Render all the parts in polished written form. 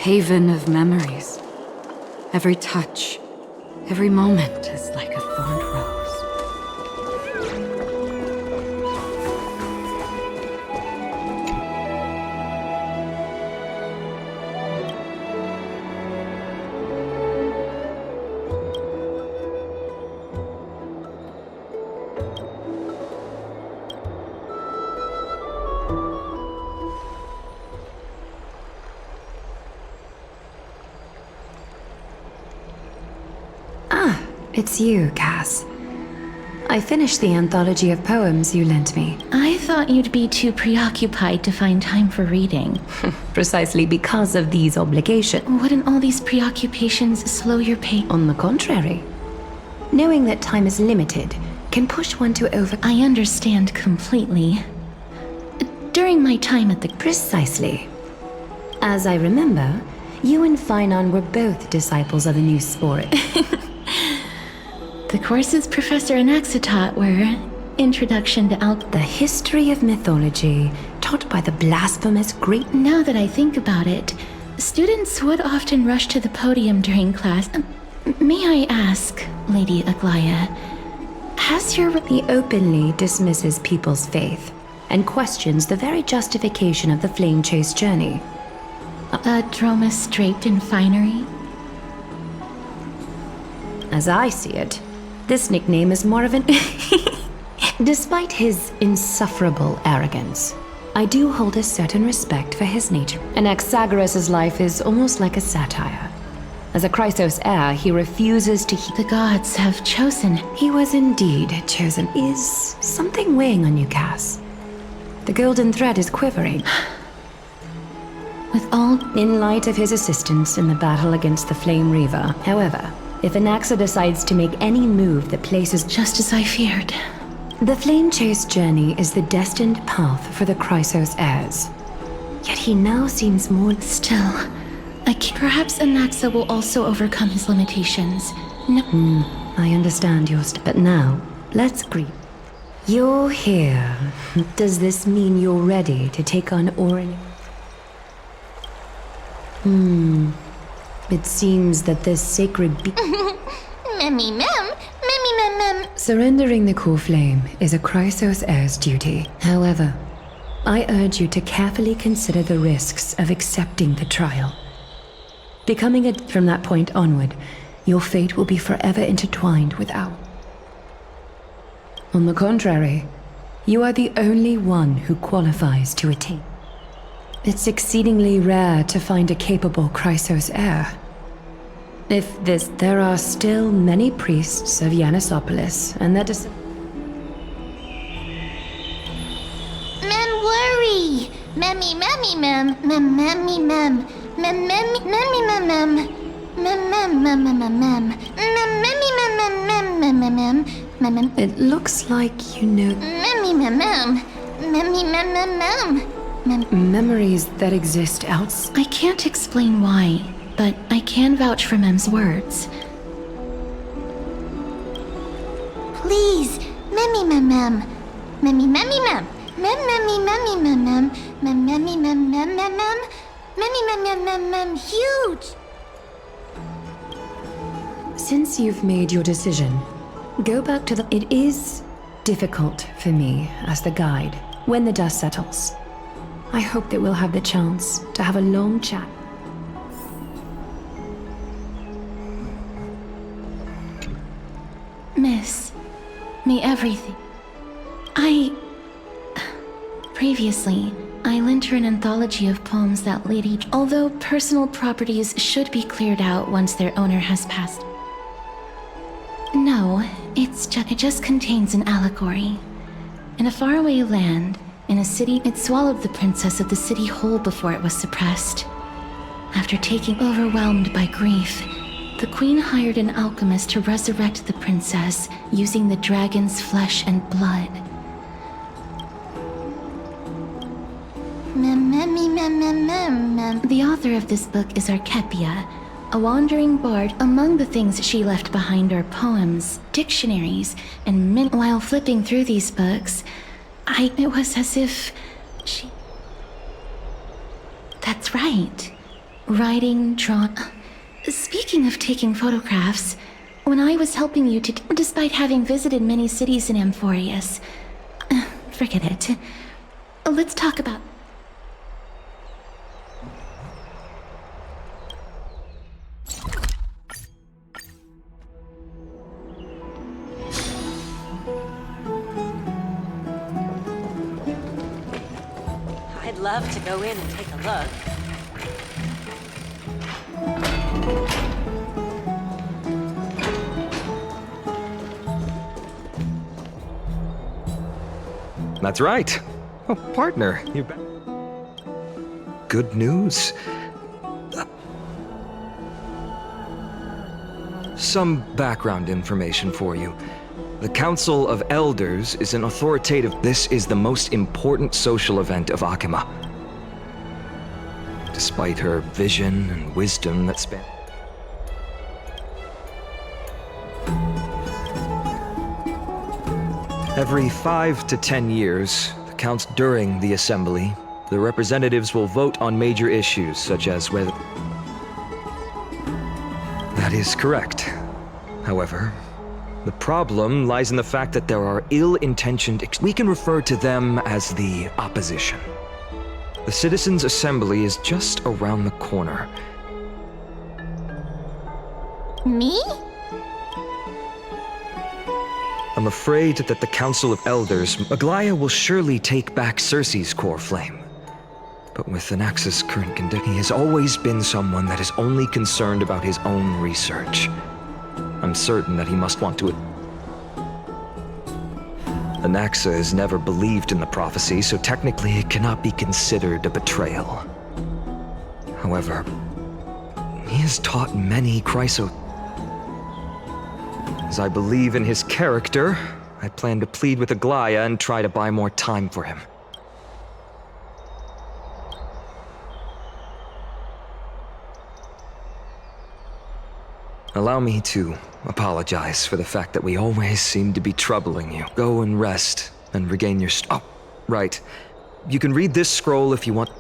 haven of memories. Every touch, every moment is like a thorned rose. It's you, Cass. I finished the anthology of poems you lent me. I thought you'd be too preoccupied to find time for reading. Precisely because of these obligations. Wouldn't all these preoccupations slow your pace? On the contrary. Knowing that time is limited can push one to over... I understand completely. During my time at the... Precisely. As I remember, you and Finon were both disciples of the new sport. The courses Professor Anaxa taught were Introduction to The history of mythology, taught by the blasphemous great... Now that I think about it, students would often rush to the podium during class. May I ask, Lady Aglaya, has your... He openly dismisses people's faith and questions the very justification of the flame chase journey. A dromos draped in finery? As I see it, this nickname is more of an... Despite his insufferable arrogance, I do hold a certain respect for his nature. Anaxagoras' life is almost like a satire. As a Chrysos heir, he refuses to... The gods have chosen. He was indeed chosen. Is something weighing on you, Cass? The golden thread is quivering. With all... In light of his assistance in the battle against the Flame Reaver, however, if Anaxa decides to make any move that places... Just as I feared. The Flame Chase journey is the destined path for the Chrysos heirs. Yet he now seems more... Still, perhaps Anaxa will also overcome his limitations. No... I understand but now, let's greet. You're here. Does this mean you're ready to take on Orin? It seems that this sacred Memmy mem, memmy mem mem. Surrendering the core flame is a Chrysos heir's duty. However, I urge you to carefully consider the risks of accepting the trial. Becoming a... From that point onward, your fate will be forever intertwined with ours. On the contrary, you are the only one who qualifies to attain. It's exceedingly rare to find a capable Chrysos heir. There are still many priests of Yanissopolis, and that is... Mem worry. Memmy memmy mem, mem memmy mem, mem memmy memmy mem mem, mem mem mem mem mem mem, mem memmy mem mem mem mem mem mem mem. It looks like you know... Memmy mem mem, memmy mem mem mem. Memories that exist outside. I can't explain why, but I can vouch for Mem's words. Please, memmy mem mem, memmy memmy mem, mem memmy memmy mem mem, mem memmy mem mem mem mem, memmy mem mem mem mem. Huge. Since you've made your decision, go back to the... It is difficult for me as the guide when the dust settles. I hope that we'll have the chance to have a long chat. Miss, may everything... Previously, I lent her an anthology of poems that Lady... Although personal properties should be cleared out once their owner has passed. No, it just contains an allegory. In a faraway land, in a city, it swallowed the princess of the city whole before it was suppressed. After taking overwhelmed by grief, the queen hired an alchemist to resurrect the princess using the dragon's flesh and blood. The author of this book is Archepia, a wandering bard. Among the things she left behind are poems, dictionaries, and while flipping through these books, it was as if she... That's right. writing, drawing. Speaking of taking photographs, when I was helping you to, despite having visited many cities in Amphorius, forget it. Let's talk about. I'd love to go in and take a look. That's right. Oh, partner, you back. Good news. Some background information for you. The Council of Elders is an authoritative. This is the most important social event of Akima. Despite her vision and wisdom that span. Every 5 to 10 years, during the assembly, the representatives will vote on major issues such as whether. That is correct. However, the problem lies in the fact that there are ill-intentioned. We can refer to them as the opposition. The Citizens' Assembly is just around the corner. Me? I'm afraid that the Council of Elders, Aglaya will surely take back Circe's core flame. But with Anax's current condition, he has always been someone that is only concerned about his own research. I'm certain that he must want to. Anaxa has never believed in the prophecy, so technically it cannot be considered a betrayal. However, he has taught many Chryso. As I believe in his character, I plan to plead with Aglaya and try to buy more time for him. Allow me to apologize for the fact that we always seem to be troubling you. Go and rest and regain your Oh, right. You can read this scroll if you want.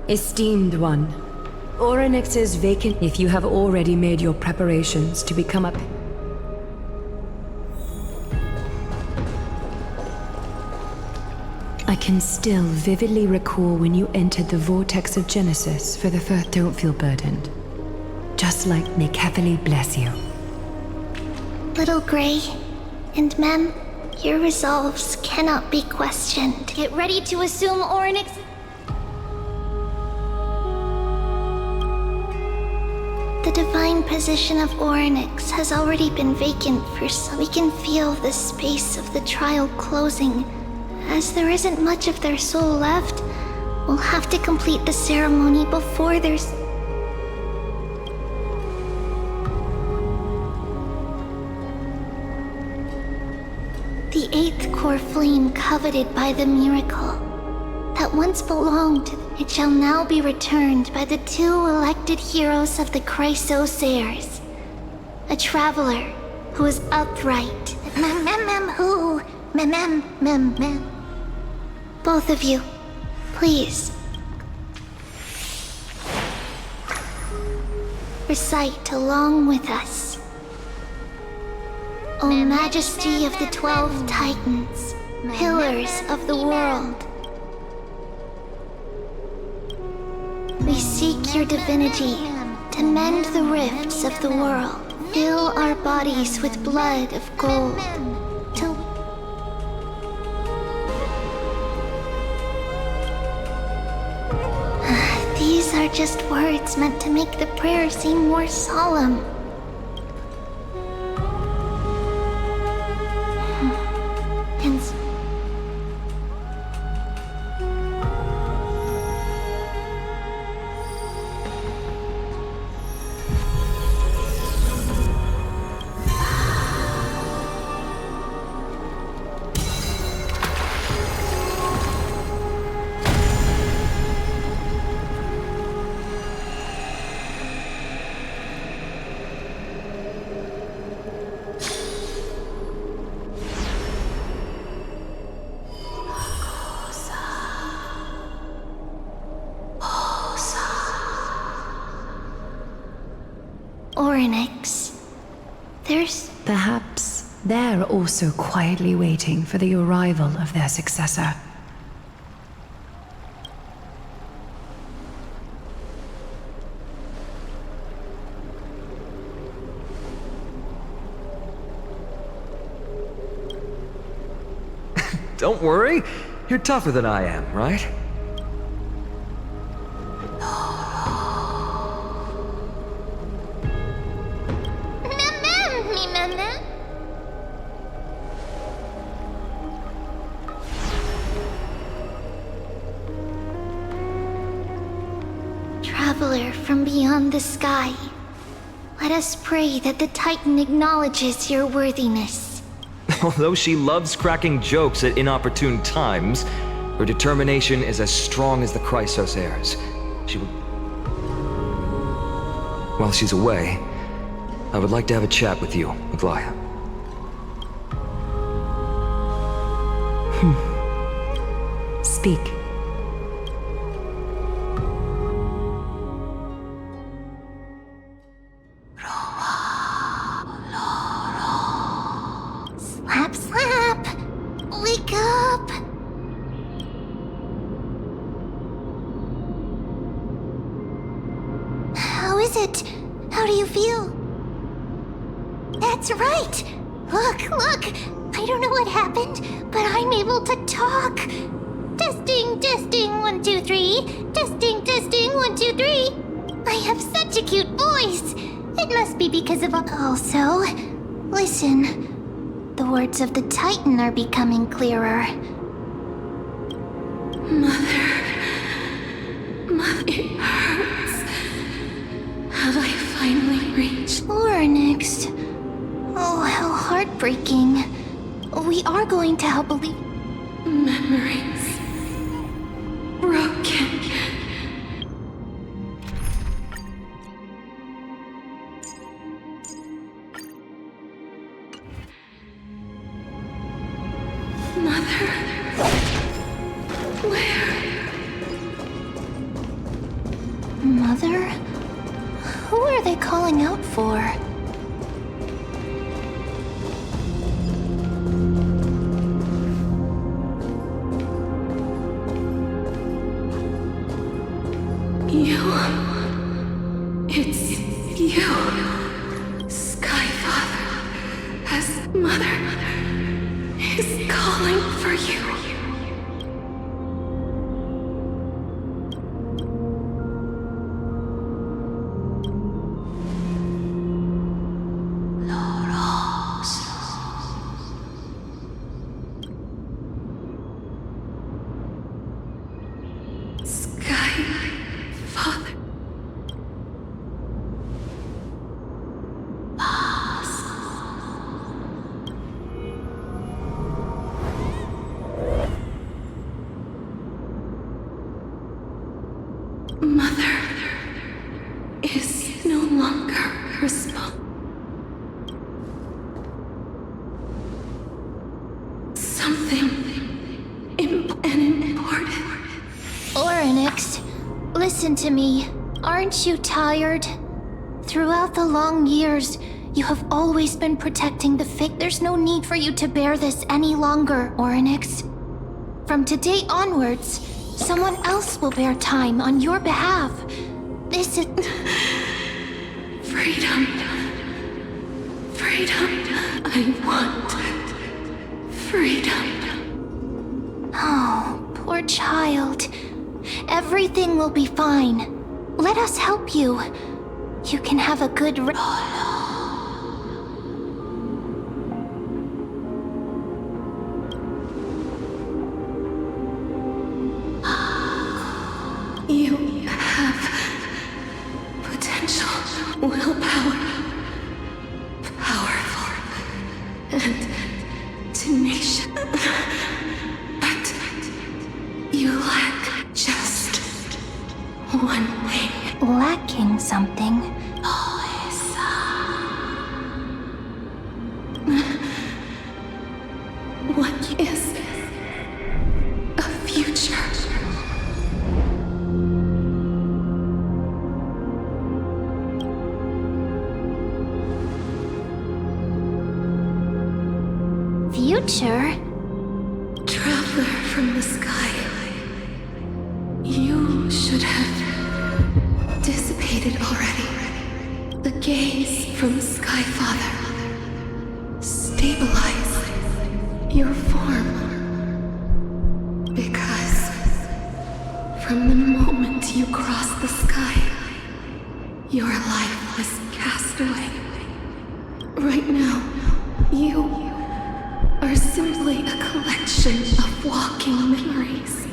Esteemed one, Orynyx is vacant if you have already made your preparations to become a... I can still vividly recall when you entered the vortex of Genesis for the first. Don't feel burdened. Just like may heavily bless you. Little Gray, and Mem, your resolves cannot be questioned. Get ready to assume Orynyx. The divine position of Orynyx has already been vacant for some. We can feel the space of the trial closing. As there isn't much of their soul left, we'll have to complete the ceremony before there's... 8th core flame coveted by the miracle that once belonged, it shall now be returned by the 2 elected heroes of the Chrysos heirs. A traveler who is upright. Both of you, please. Recite along with us. O Majesty of the 12 Titans, pillars of the world. We seek your divinity to mend the rifts of the world. Fill our bodies with blood of gold. These are just words meant to make the prayer seem more solemn. Perhaps they're also quietly waiting for the arrival of their successor. Don't worry, you're tougher than I am, right? Traveler from beyond the sky, let us pray that the Titan acknowledges your worthiness. Although she loves cracking jokes at inopportune times, her determination is as strong as the Chrysos heirs. She will... While she's away, I would like to have a chat with you, Aglaia. Speak. Slap, slap! Wake up! How is it? How do you feel? That's right! Look, look! I don't know what happened, but I'm able to talk! Testing, testing, 1, 2, 3. Testing, testing, 1, 2, 3. I have such a cute voice! It must be because of... Also, listen. The words of the Titan are becoming clearer. Mother, it hurts. Have I finally reached Lorenix. Oh, how heartbreaking. We are going to help believe... memories? Broken. Mother? Where? Mother? Who are they calling out for? It's you. Skyfather, as Mother, is calling for you. Skyfather. Mother is no longer responsible. Something important. Oryx, listen to me. Aren't you tired? Throughout the long years, you have always been protecting the fake. There's no need for you to bear this any longer, Oryx. From today onwards, someone else will bear time on your behalf. This is... Freedom. Freedom. I want freedom. Oh, poor child. Everything will be fine. Let us help you. You can have a good You have potential, willpower, powerful, and tenacious. But you lack just one thing. lacking something. What is a future? Future? Traveler from the sky. You should have dissipated already. The gaze from Sky Father stabilized your form. Because from the moment you crossed the sky, your life was cast away. Right now, you are simply a collection of walking memories.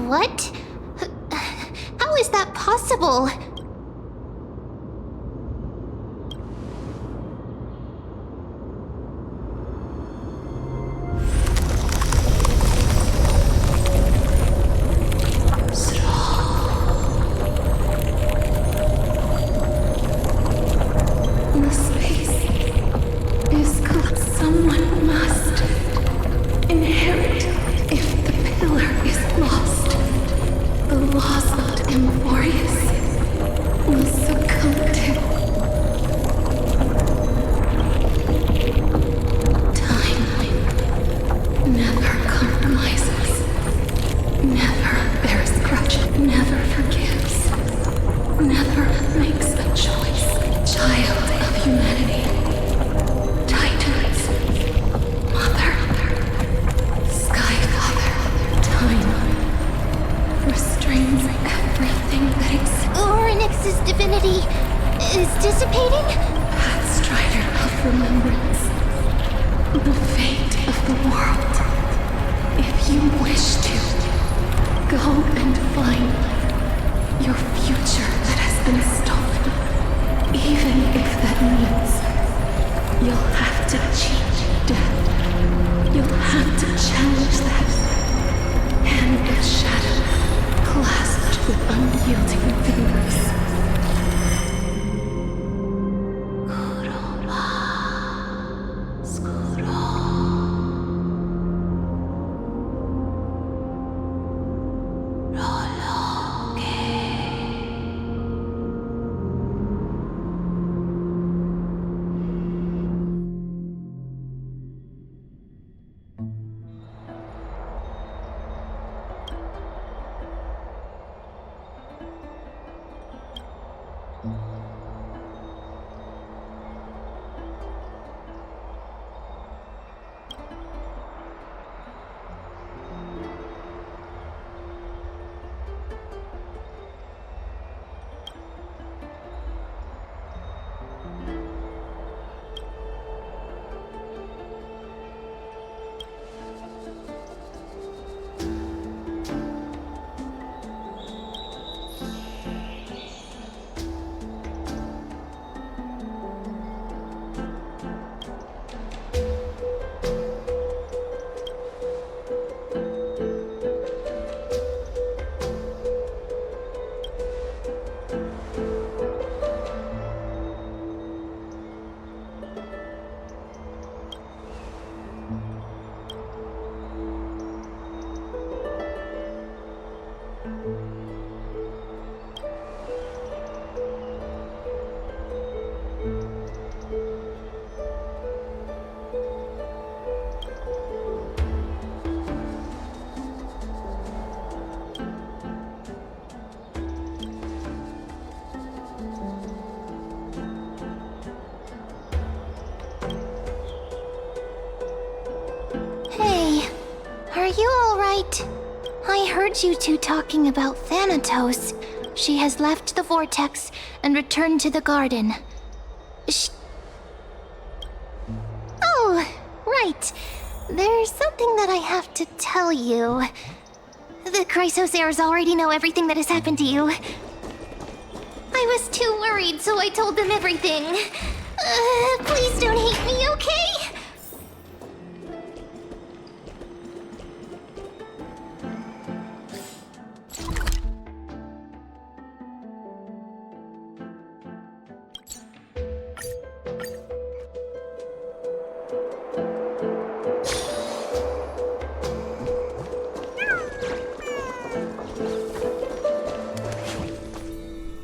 What? How is that possible? The space is called. Someone must inherit if the pillar is lost. The laws of Emborius will succumb to. Time never compromises, never bears grudge, never forgives, never makes a choice. Child of humanity, Titans, Mother, Sky Father, time restrains everything that exists. Oryx's divinity is dissipating? Pathstrider of remembrance, the fate of the world. If you wish to, go and find your future that has been stolen. Even if that means you'll have to cheat death. You'll have to challenge that hand of shadow clasped with unyielding fingers. Are you alright? I heard you two talking about Thanatos. She has left the vortex and returned to the garden. Oh, right. There's something that I have to tell you. The Chrysosairs already know everything that has happened to you. I was too worried, so I told them everything. Please don't hate me, okay?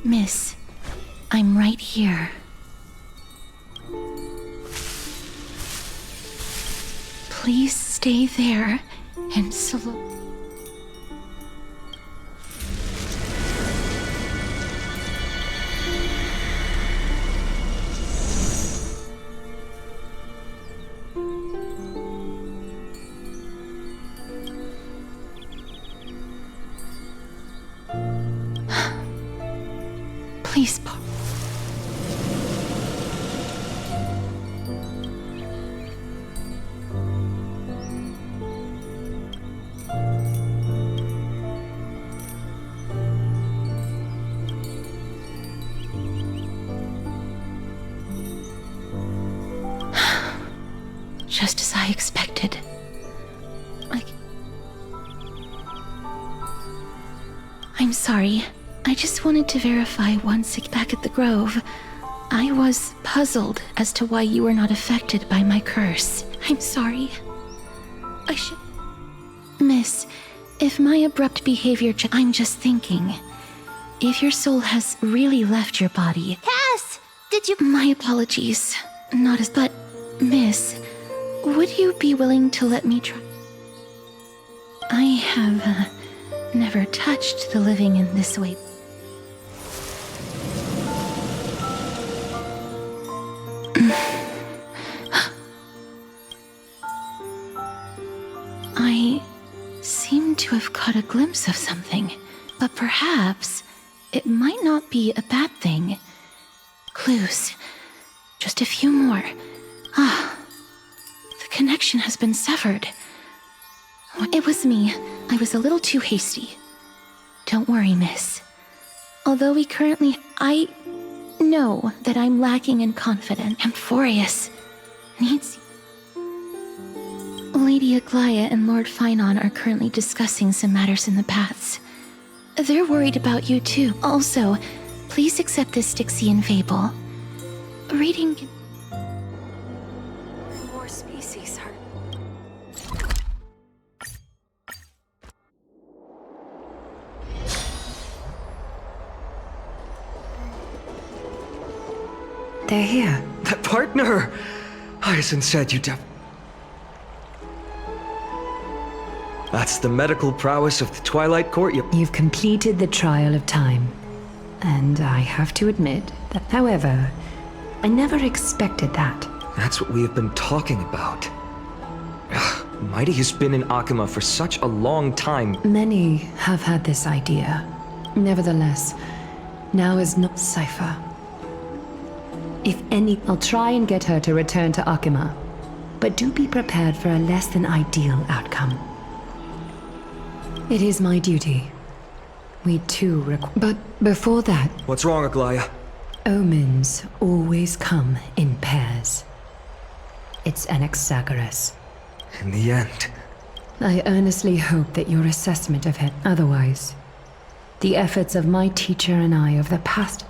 Miss, I'm right here. Please stay there and slow. Please, just as I expected. I'm sorry. I just wanted to verify once back at the Grove. I was puzzled as to why you were not affected by my curse. I'm sorry. I should... Miss, if my abrupt behavior... I'm just thinking. If your soul has really left your body... Cass! Did you... My apologies. Not as... But, Miss, would you be willing to let me try... I have, never touched the living in this way. I seem to have caught a glimpse of something, but perhaps it might not be a bad thing. Clues. Just a few more. The connection has been severed. It was me. I was a little too hasty. Don't worry, miss. Although I know that I'm lacking in confidence. Amphorius needs... Lady Aglaia and Lord Finon are currently discussing some matters in the paths. They're worried about you too. Also, please accept this Styxian fable. Reading... More species are... They're here. That partner! Hyacinth said you'd... That's the medical prowess of the Twilight Court. You've completed the trial of time. And I have to admit that, however, I never expected that. That's what we have been talking about. Mighty has been in Akima for such a long time. Many have had this idea. Nevertheless, now is not Cypher. If any, I'll try and get her to return to Akima. But do be prepared for a less than ideal outcome. It is my duty. We too But before that... What's wrong, Aglaia? Omens always come in pairs. It's Anaxagoras. In the end... I earnestly hope that your assessment of it otherwise. The efforts of my teacher and I over the past